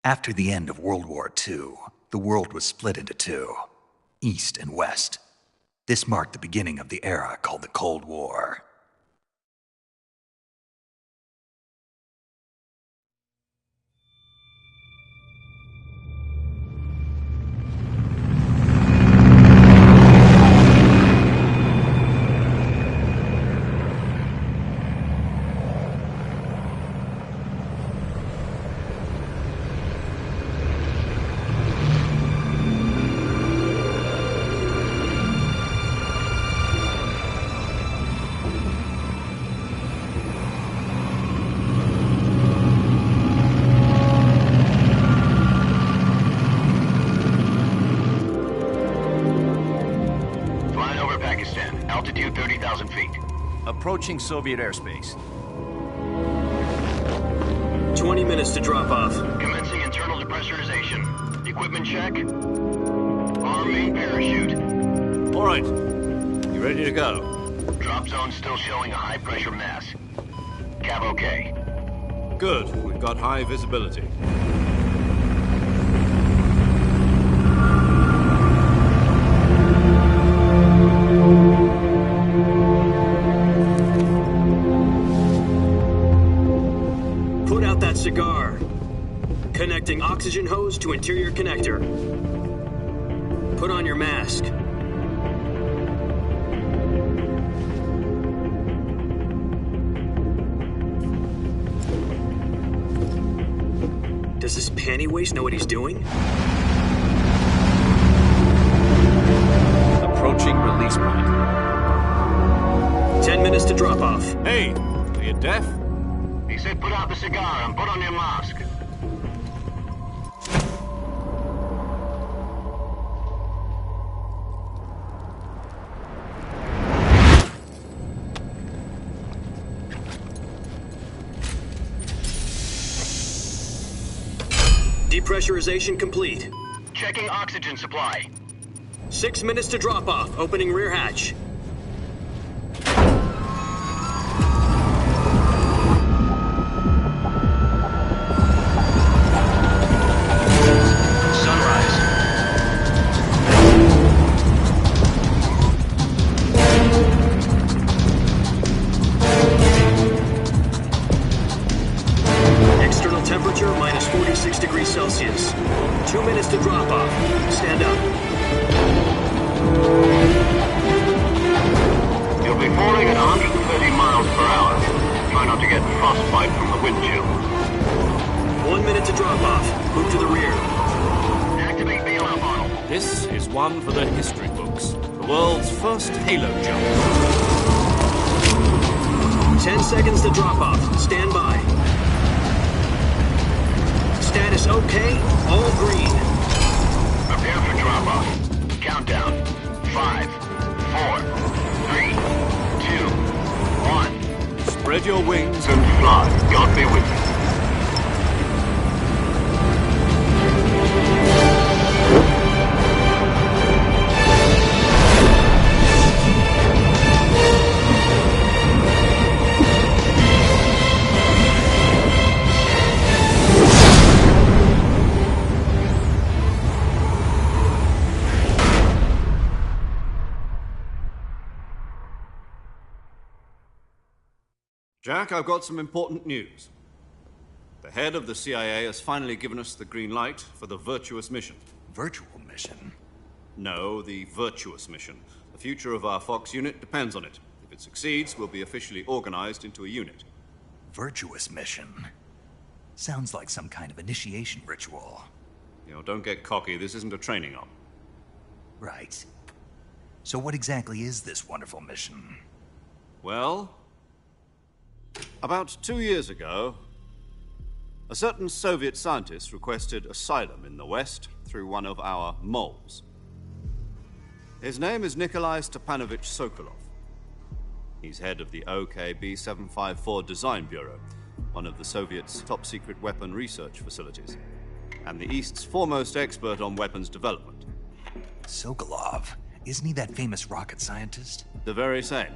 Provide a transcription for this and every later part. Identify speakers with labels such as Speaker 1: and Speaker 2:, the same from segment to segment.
Speaker 1: After the end of World War II, the world was split into two, East and West. This marked the beginning of the era called the Cold War.
Speaker 2: Altitude 30,000 feet.
Speaker 3: Approaching Soviet airspace.
Speaker 4: 20 minutes to drop off.
Speaker 2: Commencing internal depressurization. Equipment check. Arm main parachute.
Speaker 3: All right. You ready to go?
Speaker 2: Drop zone still showing a high pressure mass. Cav okay.
Speaker 3: Good. We've got high visibility.
Speaker 4: Put out that cigar. Connecting oxygen hose to interior connector. Put on your mask. Does this panty waste know what he's doing?
Speaker 3: Approaching release point.
Speaker 4: 10 minutes to drop off.
Speaker 3: Hey, are you deaf?
Speaker 2: He said put out the cigar and put on your mask.
Speaker 4: Depressurization complete.
Speaker 2: Checking oxygen supply.
Speaker 4: 6 minutes to drop off. Opening rear hatch.
Speaker 2: Sunrise.
Speaker 4: External temperature minus 46 degrees Celsius. 2 minutes to drop off. Stand up.
Speaker 2: You'll be falling at 130 miles per hour. Try not to get frostbite from the wind chill.
Speaker 4: 1 minute to drop off. Move to the rear.
Speaker 2: Activate bailout model.
Speaker 3: This is one for the history books. The world's first halo jump.
Speaker 4: 10 seconds to drop off. Stand by. Status okay. All green.
Speaker 2: Prepare for drop-off. Countdown. 5, 4, 3, 2, 1.
Speaker 3: Spread your wings
Speaker 2: And fly. God be with you.
Speaker 3: Jack, I've got some important news. The head of the CIA has finally given us the green light for the Virtuous mission.
Speaker 1: Virtual mission?
Speaker 3: No, the Virtuous mission. The future of our Fox unit depends on it. If it succeeds, we'll be officially organized into a unit.
Speaker 1: Virtuous mission? Sounds like some kind of initiation ritual.
Speaker 3: You know, don't get cocky. This isn't a training op.
Speaker 1: Right. So what exactly is this wonderful mission?
Speaker 3: Well, about 2 years ago, a certain Soviet scientist requested asylum in the West through one of our moles. His name is Nikolai Stepanovich Sokolov. He's head of the OKB-754 Design Bureau, one of the Soviets' top-secret weapon research facilities, and the East's foremost expert on weapons development.
Speaker 1: Sokolov? Isn't he that famous rocket scientist?
Speaker 3: The very same.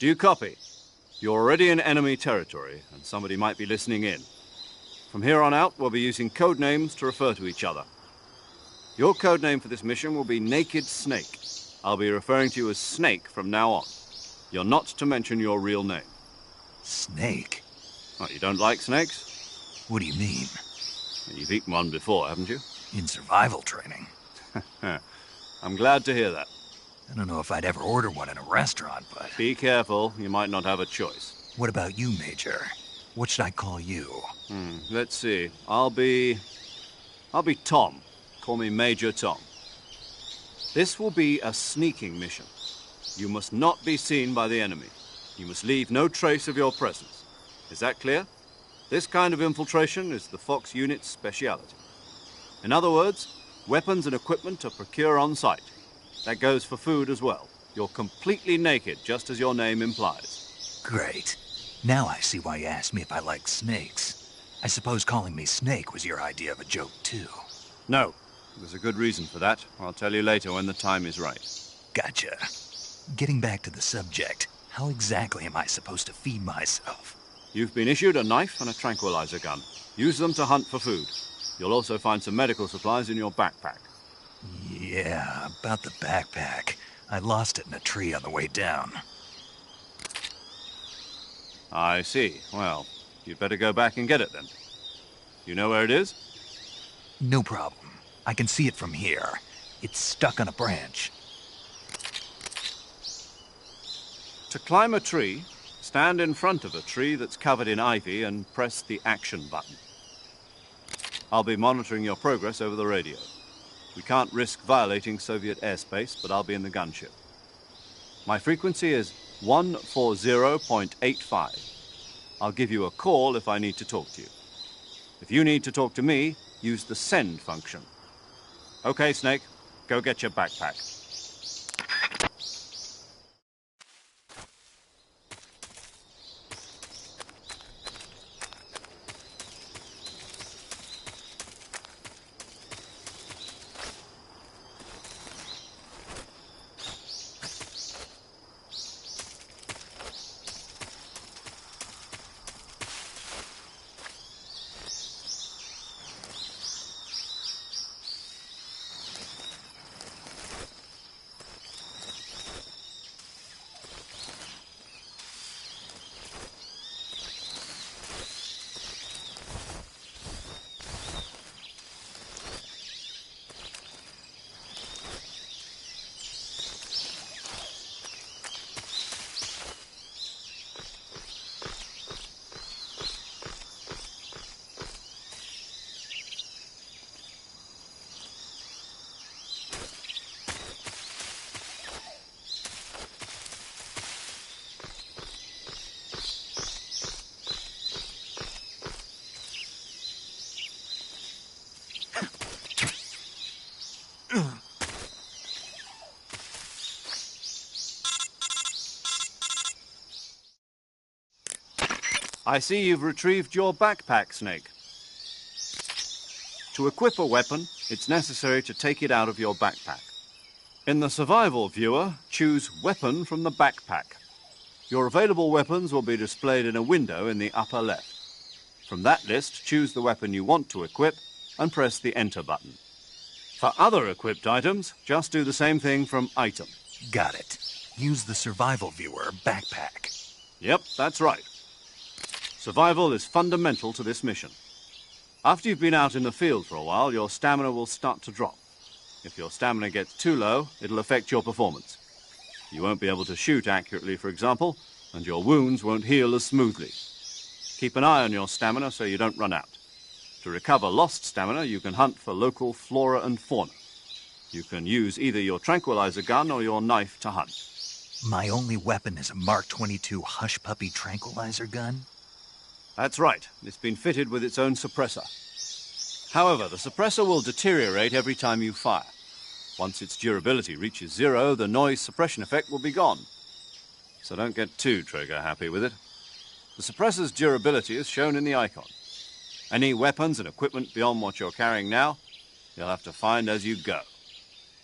Speaker 3: Do you copy? You're already in enemy territory, and somebody might be listening in. From here on out, we'll be using code names to refer to each other. Your code name for this mission will be Naked Snake. I'll be referring to you as Snake from now on. You're not to mention your real name.
Speaker 1: Snake?
Speaker 3: Oh, you don't like snakes?
Speaker 1: What do you mean?
Speaker 3: You've eaten one before, haven't you?
Speaker 1: In survival training?
Speaker 3: I'm glad to hear that.
Speaker 1: I don't know if I'd ever order one in a restaurant, but...
Speaker 3: Be careful, you might not have a choice.
Speaker 1: What about you, Major? What should I call you?
Speaker 3: Let's see. I'll be Tom. Call me Major Tom. This will be a sneaking mission. You must not be seen by the enemy. You must leave no trace of your presence. Is that clear? This kind of infiltration is the Fox unit's speciality. In other words, weapons and equipment are procured on site. That goes for food as well. You're completely naked, just as your name implies.
Speaker 1: Great. Now I see why you asked me if I like snakes. I suppose calling me Snake was your idea of a joke, too.
Speaker 3: No. There's a good reason for that. I'll tell you later when the time is right.
Speaker 1: Gotcha. Getting back to the subject, how exactly am I supposed to feed myself?
Speaker 3: You've been issued a knife and a tranquilizer gun. Use them to hunt for food. You'll also find some medical supplies in your backpack.
Speaker 1: Yeah, about the backpack. I lost it in a tree on the way down.
Speaker 3: I see. Well, you'd better go back and get it then. You know where it is?
Speaker 1: No problem. I can see it from here. It's stuck on a branch.
Speaker 3: To climb a tree, stand in front of a tree that's covered in ivy and press the action button. I'll be monitoring your progress over the radio. We can't risk violating Soviet airspace, but I'll be in the gunship. My frequency is 140.85. I'll give you a call if I need to talk to you. If you need to talk to me, use the send function. Okay, Snake, go get your backpack. I see you've retrieved your backpack, Snake. To equip a weapon, it's necessary to take it out of your backpack. In the survival viewer, choose Weapon from the backpack. Your available weapons will be displayed in a window in the upper left. From that list, choose the weapon you want to equip and press the Enter button. For other equipped items, just do the same thing from Item.
Speaker 1: Got it. Use the survival viewer backpack.
Speaker 3: Yep, that's right. Survival is fundamental to this mission. After you've been out in the field for a while, your stamina will start to drop. If your stamina gets too low, it'll affect your performance. You won't be able to shoot accurately, for example, and your wounds won't heal as smoothly. Keep an eye on your stamina so you don't run out. To recover lost stamina, you can hunt for local flora and fauna. You can use either your tranquilizer gun or your knife to hunt.
Speaker 1: My only weapon is a Mark 22 Hush Puppy tranquilizer gun?
Speaker 3: That's right. It's been fitted with its own suppressor. However, the suppressor will deteriorate every time you fire. Once its durability reaches 0, the noise suppression effect will be gone. So don't get too trigger happy with it. The suppressor's durability is shown in the icon. Any weapons and equipment beyond what you're carrying now, you'll have to find as you go.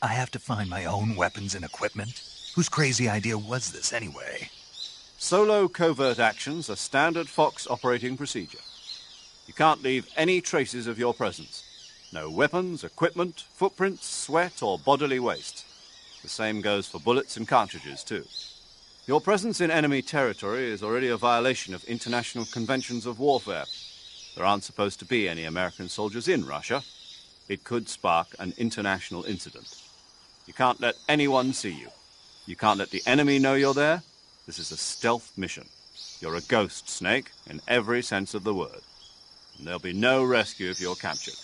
Speaker 1: I have to find my own weapons and equipment? Whose crazy idea was this, anyway?
Speaker 3: Solo covert actions are standard Fox operating procedure. You can't leave any traces of your presence. No weapons, equipment, footprints, sweat, or bodily waste. The same goes for bullets and cartridges, too. Your presence in enemy territory is already a violation of international conventions of warfare. There aren't supposed to be any American soldiers in Russia. It could spark an international incident. You can't let anyone see you. You can't let the enemy know you're there. This is a stealth mission. You're a ghost, Snake, in every sense of the word. And there'll be no rescue if you're captured.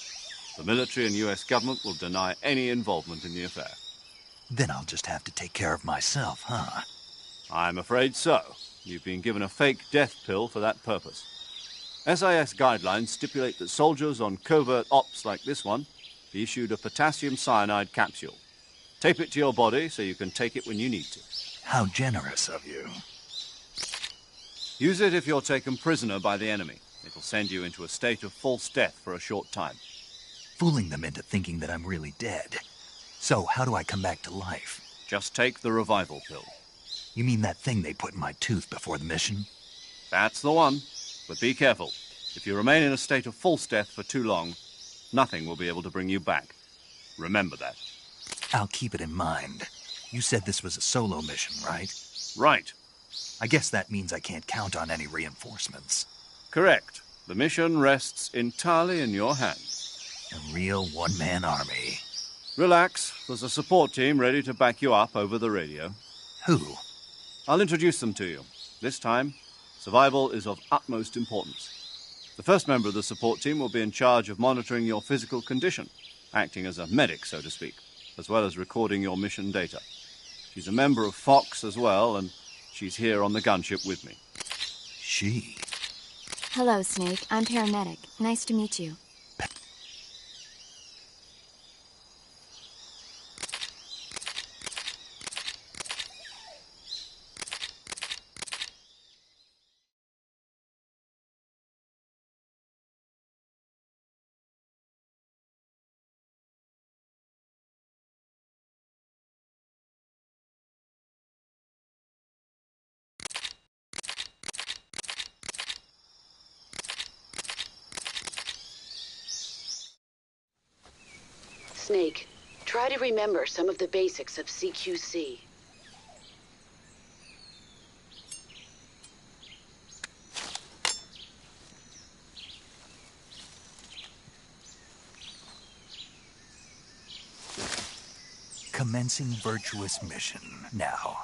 Speaker 3: The military and US government will deny any involvement in the affair.
Speaker 1: Then I'll just have to take care of myself, huh?
Speaker 3: I'm afraid so. You've been given a fake death pill for that purpose. SIS guidelines stipulate that soldiers on covert ops like this one be issued a potassium cyanide capsule. Tape it to your body so you can take it when you need to.
Speaker 1: How generous of you.
Speaker 3: Use it if you're taken prisoner by the enemy. It'll send you into a state of false death for a short time.
Speaker 1: Fooling them into thinking that I'm really dead. So, how do I come back to life?
Speaker 3: Just take the revival pill.
Speaker 1: You mean that thing they put in my tooth before the mission?
Speaker 3: That's the one. But be careful. If you remain in a state of false death for too long, nothing will be able to bring you back. Remember that.
Speaker 1: I'll keep it in mind. You said this was a solo mission, right?
Speaker 3: Right.
Speaker 1: I guess that means I can't count on any reinforcements.
Speaker 3: Correct. The mission rests entirely in your hands.
Speaker 1: A real one-man army.
Speaker 3: Relax. There's a support team ready to back you up over the radio.
Speaker 1: Who?
Speaker 3: I'll introduce them to you. This time, survival is of utmost importance. The first member of the support team will be in charge of monitoring your physical condition, acting as a medic, so to speak, as well as recording your mission data. She's a member of Fox as well, and she's here on the gunship with me.
Speaker 1: She?
Speaker 5: Hello, Snake. I'm paramedic. Nice to meet you.
Speaker 6: Snake, try to remember some of the basics of CQC.
Speaker 1: Commencing virtuous mission now.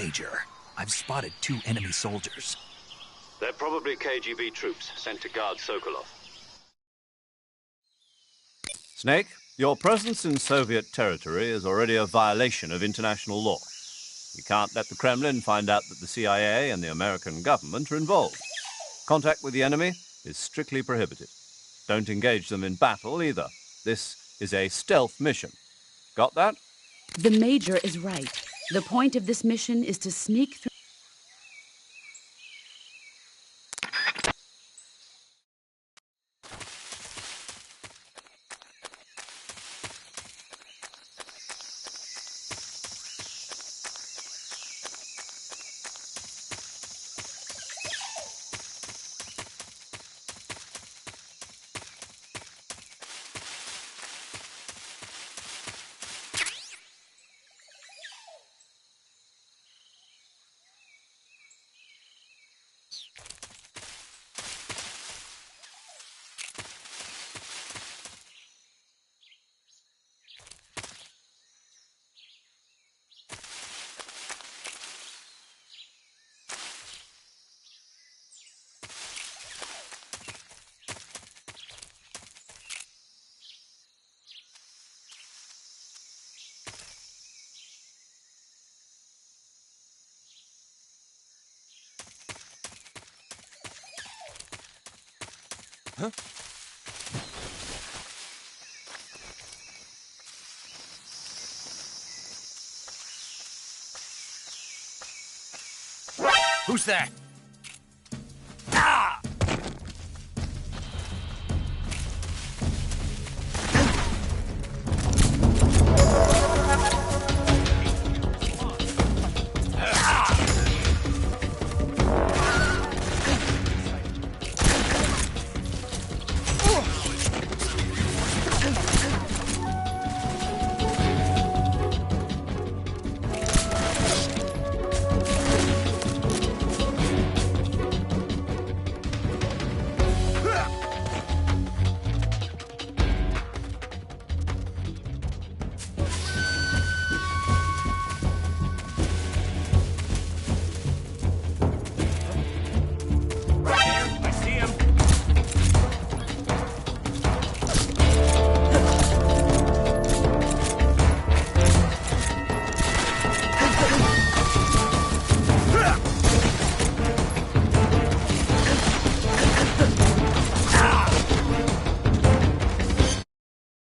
Speaker 1: Major, I've spotted 2 enemy soldiers.
Speaker 2: They're probably KGB troops sent to guard Sokolov.
Speaker 3: Snake, your presence in Soviet territory is already a violation of international law. You can't let the Kremlin find out that the CIA and the American government are involved. Contact with the enemy is strictly prohibited. Don't engage them in battle either. This is a stealth mission. Got that?
Speaker 7: The Major is right. The point of this mission is to sneak through.
Speaker 8: Who's that?